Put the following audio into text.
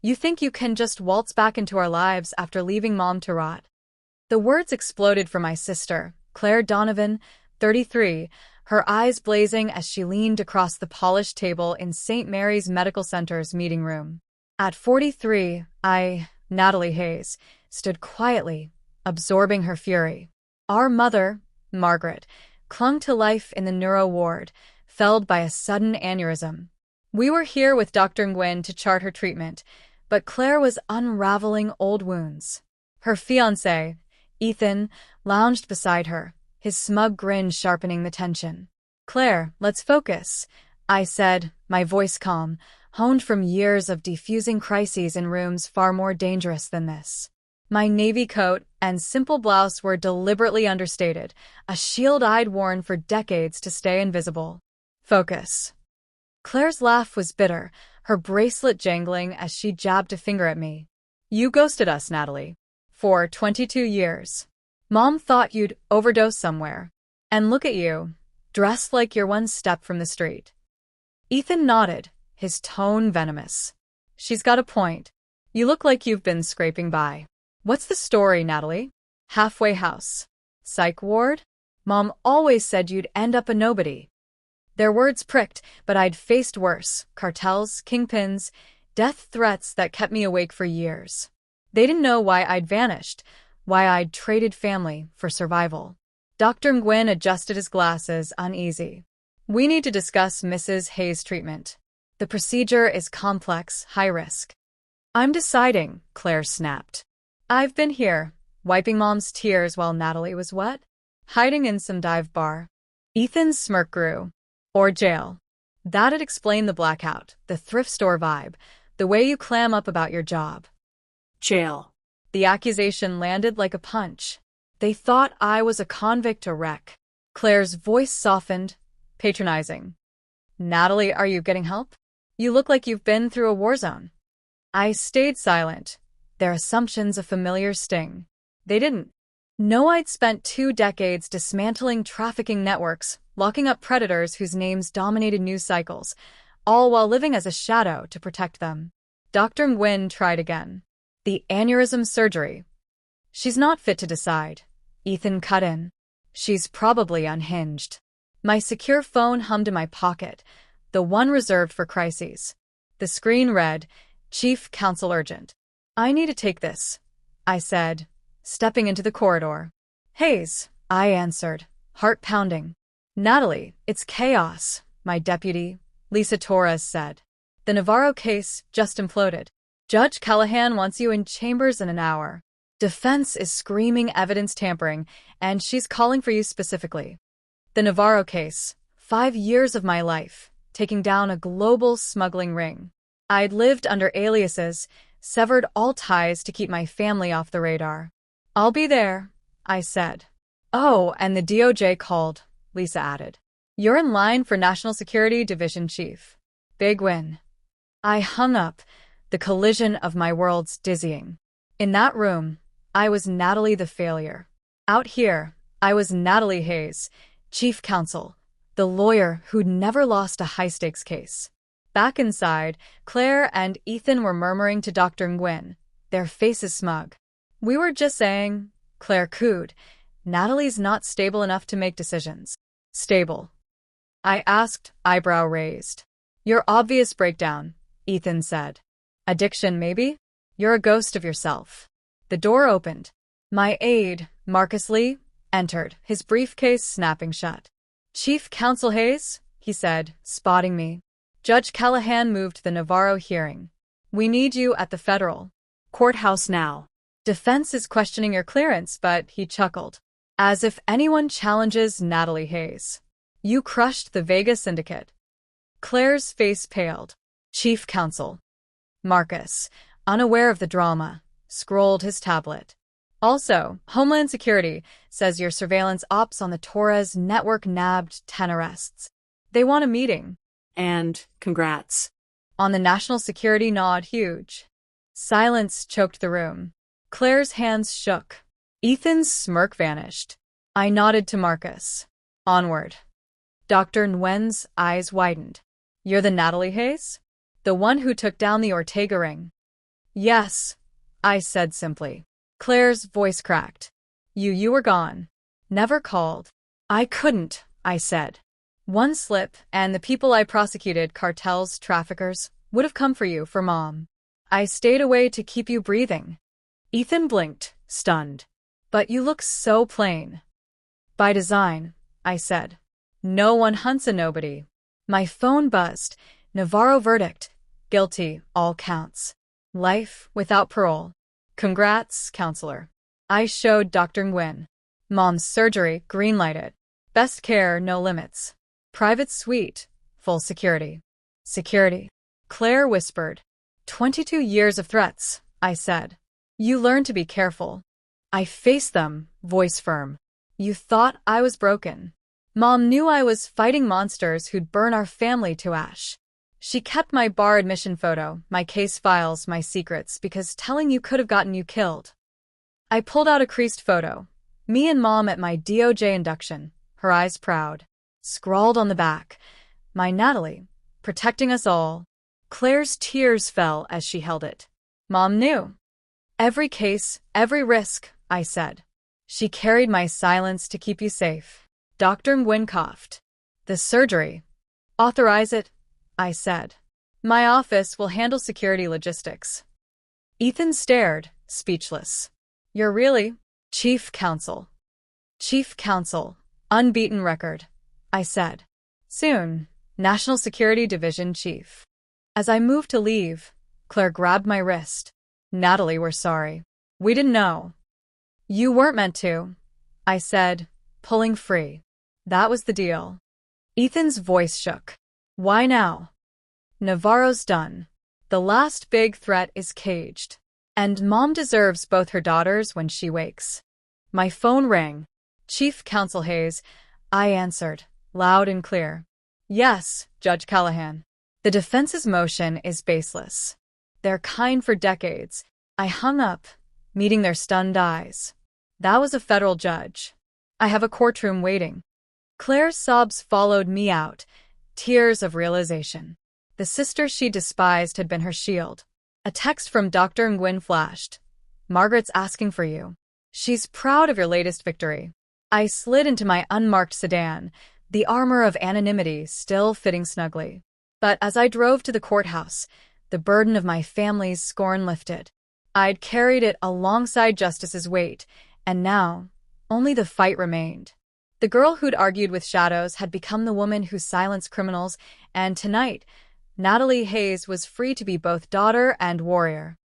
You think you can just waltz back into our lives after leaving Mom to rot? The words exploded from my sister, Claire Donovan, 33, her eyes blazing as she leaned across the polished table in St. Mary's Medical Center's meeting room. At 43, Natalie Hayes, stood quietly, absorbing her fury. Our mother, Margaret, clung to life in the neuro ward, felled by a sudden aneurysm. We were here with Dr. Nguyen to chart her treatment, but Claire was unraveling old wounds. Her fiancé, Ethan, lounged beside her, his smug grin sharpening the tension. "Claire, let's focus," I said, my voice calm, honed from years of defusing crises in rooms far more dangerous than this. My navy coat and simple blouse were deliberately understated, a shield I'd worn for decades to stay invisible. Focus. Claire's laugh was bitter, her bracelet jangling as she jabbed a finger at me. "You ghosted us, Natalie. For 22 years. Mom thought you'd overdose somewhere. And look at you, dressed like you're one step from the street." Ethan nodded, his tone venomous. "She's got a point. You look like you've been scraping by. What's the story, Natalie? Halfway house? Psych ward? Mom always said you'd end up a nobody." Their words pricked, but I'd faced worse: cartels, kingpins, death threats that kept me awake for years. They didn't know why I'd vanished, why I'd traded family for survival. Dr. Nguyen adjusted his glasses, uneasy. "We need to discuss Mrs. Hayes' treatment. The procedure is complex, high risk." "I'm deciding," Claire snapped. "I've been here, wiping Mom's tears while Natalie was what? Hiding in some dive bar." Ethan's smirk grew. "Or jail." That'd explain the blackout, the thrift store vibe, the way you clam up about your job. "Jail." The accusation landed like a punch. They thought I was a convict, a wreck. Claire's voice softened, patronizing. "Natalie, are you getting help? You look like you've been through a war zone." I stayed silent, their assumptions a familiar sting. They didn't know I'd spent 2 decades dismantling trafficking networks, locking up predators whose names dominated news cycles, all while living as a shadow to protect them. Dr. Nguyen tried again. "The aneurysm surgery. She's not fit to decide," Ethan cut in. "She's probably unhinged." My secure phone hummed in my pocket, the one reserved for crises. The screen read, "Chief Counsel Urgent." "I need to take this," I said, stepping into the corridor. "Hayes," I answered, heart pounding. "Natalie, it's chaos," my deputy, Lisa Torres, said. "The Navarro case just imploded. Judge Callahan wants you in chambers in an hour. Defense is screaming evidence tampering, and she's calling for you specifically." The Navarro case, 5 years of my life, taking down a global smuggling ring. I'd lived under aliases, severed all ties to keep my family off the radar. "I'll be there," I said. "Oh, and the DOJ called," Lisa added. "You're in line for National Security Division Chief. Big win." I hung up, the collision of my worlds dizzying. In that room, I was Natalie the failure. Out here, I was Natalie Hayes, Chief Counsel, the lawyer who'd never lost a high-stakes case. Back inside, Claire and Ethan were murmuring to Dr. Nguyen, their faces smug. "We were just saying," Claire cooed, "Natalie's not stable enough to make decisions." "Stable?" I asked, eyebrow raised. "Your obvious breakdown," Ethan said. "Addiction, maybe? You're a ghost of yourself." The door opened. My aide, Marcus Lee, entered, his briefcase snapping shut. "Chief Counsel Hayes," he said, spotting me. "Judge Callahan moved the Navarro hearing. We need you at the federal courthouse now. Defense is questioning your clearance," but he chuckled. "As if anyone challenges Natalie Hayes. You crushed the Vegas syndicate." Claire's face paled. Chief Counsel. Marcus, unaware of the drama, scrolled his tablet. "Also, Homeland Security says your surveillance ops on the Torres network nabbed 10 arrests. They want a meeting." "And congrats." On the national security nod, huge. Silence choked the room. Claire's hands shook. Ethan's smirk vanished. I nodded to Marcus. "Onward." Dr. Nguyen's eyes widened. "You're the Natalie Hayes? The one who took down the Ortega ring?" Yes, I said simply. Claire's voice cracked. You were gone. Never called. I couldn't, I said. One slip, and the people I prosecuted, cartels, traffickers, would have come for you, for Mom. I stayed away to keep you breathing. Ethan blinked, stunned. But you look so plain. By design, I said. No one hunts a nobody. My phone buzzed. Navarro verdict. Guilty, all counts. Life without parole. Congrats, counselor. I showed Dr. Nguyen. Mom's surgery, green-lighted. Best care, no limits. Private suite, full security. Security. Claire whispered. 22 years of threats, I said. You learn to be careful. I faced them, voice firm. You thought I was broken. Mom knew I was fighting monsters who'd burn our family to ash. She kept my bar admission photo, my case files, my secrets, because telling you could have gotten you killed. I pulled out a creased photo. Me and Mom at my DOJ induction, her eyes proud. Scrawled on the back, my Natalie, protecting us all. Claire's tears fell as she held it. Mom knew. Every case, every risk, I said. She carried my silence to keep you safe. Dr. Nguyen coughed. The surgery. Authorize it, I said. My office will handle security logistics. Ethan stared, speechless. You're really chief counsel. Chief counsel, unbeaten record, I said. Soon, National Security Division chief. As I moved to leave, Claire grabbed my wrist. Natalie, we're sorry. We didn't know. You weren't meant to, I said, pulling free. That was the deal. Ethan's voice shook. Why now? Navarro's done. The last big threat is caged. And Mom deserves both her daughters when she wakes. My phone rang. Chief Counsel Hayes, I answered, loud and clear. Yes, Judge Callahan. The defense's motion is baseless. They're kind for decades. I hung up, meeting their stunned eyes. That was a federal judge. I have a courtroom waiting. Claire's sobs followed me out, tears of realization. The sister she despised had been her shield. A text from Dr. Nguyen flashed. Margaret's asking for you. She's proud of your latest victory. I slid into my unmarked sedan, the armor of anonymity still fitting snugly. But as I drove to the courthouse, the burden of my family's scorn lifted. I'd carried it alongside justice's weight, and now, only the fight remained. The girl who'd argued with shadows had become the woman who silenced criminals, and tonight, Natalie Hayes was free to be both daughter and warrior.